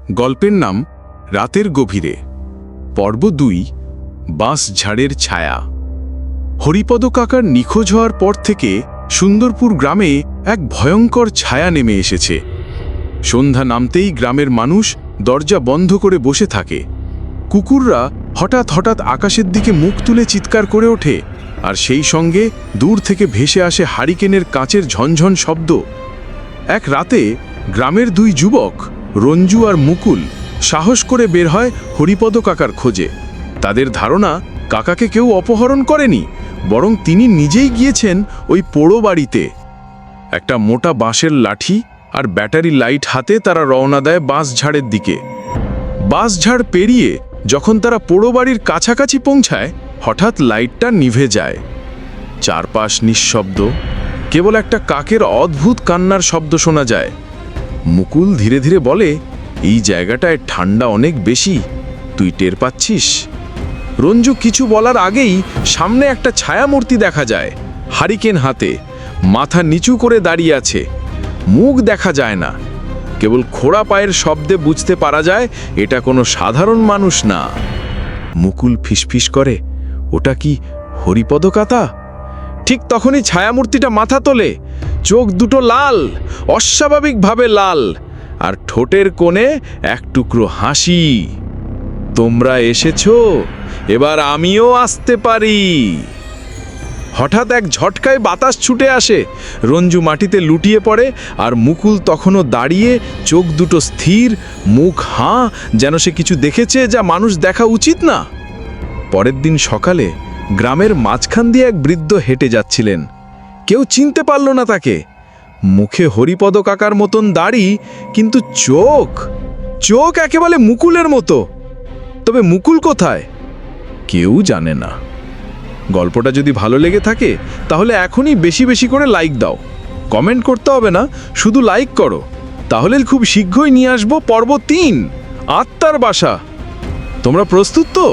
গল্পের নাম রাতের গভীরে। পর্ব ২, বাঁশঝাড়ের ছায়া। হরিপদ কাকার নিখোঁজ হওয়ার পর থেকে সুন্দরপুর গ্রামে এক ভয়ঙ্কর ছায়া নেমে এসেছে। সন্ধ্যা নামতেই গ্রামের মানুষ দরজা বন্ধ করে বসে থাকে। কুকুররা হঠাৎ হঠাৎ আকাশের দিকে মুখ তুলে চিৎকার করে ওঠে, আর সেই সঙ্গে দূর থেকে ভেসে আসে হারিকেনের কাঁচের ঝনঝন শব্দ। এক রাতে গ্রামের দুই যুবক রঞ্জু আর মুকুল সাহস করে বের হয় হরিপদ কাকার খোঁজে। তাদের ধারণা কাকাকে কেউ অপহরণ করেনি, বরং তিনি নিজেই গিয়েছেন ওই পোড়ো বাড়িতে। একটা মোটা বাঁশের লাঠি আর ব্যাটারি লাইট হাতে তারা রওনা দেয় বাঁশঝাড়ের দিকে। বাঁশঝাড় পেরিয়ে যখন তারা পোড়ো বাড়ির কাছাকাছি পৌঁছায়, হঠাৎ লাইটটা নিভে যায়। চারপাশ নিঃশব্দ, কেবল একটা কাকের অদ্ভুত কান্নার শব্দ শোনা যায়। মুকুল ধীরে ধীরে বলে, এই জায়গাটায় ঠান্ডা অনেক বেশি, তুই টের পাচ্ছিস? রঞ্জু কিছু বলার আগেই সামনে একটা ছায়ামূর্তি দেখা যায়, হারিকেন হাতে, মাথা নিচু করে দাঁড়িয়ে আছে। মুখ দেখা যায় না, কেবল খোড়া পায়ের শব্দে বুঝতে পারা যায় এটা কোনো সাধারণ মানুষ না। মুকুল ফিসফিস করে, ওটা কি হরিপদ কাকা? ঠিক তখনই ছায়ামূর্তিটা মাথা তোলে, চোখ দুটো লাল, অস্বাভাবিকভাবে লাল, আর ঠোঁটের কোণে এক টুকরো হাসি। তোমরা এসেছো, এবার আমিও আসতে পারি। হঠাৎ এক ঝটকায় বাতাস ছুটে আসে, রঞ্জু মাটিতে লুটিয়ে পড়ে, আর মুকুল তখনও দাঁড়িয়ে, চোখ দুটো স্থির, মুখ হাঁ, যেন সে কিছু দেখেছে যা মানুষ দেখা উচিত না। পরের দিন সকালে গ্রামের মাঝখান দিয়ে এক বৃদ্ধ হেঁটে যাচ্ছিলেন। কেউ চিনতে পারল না তাকে। মুখে হরিপদ কাকার মতন দাড়ি, কিন্তু চোখ চোখ একেবারে মুকুলের মতো। তবে মুকুল কোথায়, কেউ জানে না। গল্পটা যদি ভালো লেগে থাকে তাহলে এখনই বেশি বেশি করে লাইক দাও। কমেন্ট করতে হবে না, শুধু লাইক করো। তাহলে খুব শীঘ্রই নিয়ে আসবো পর্ব ৩, আত্মার বাসা। তোমরা প্রস্তুত তো?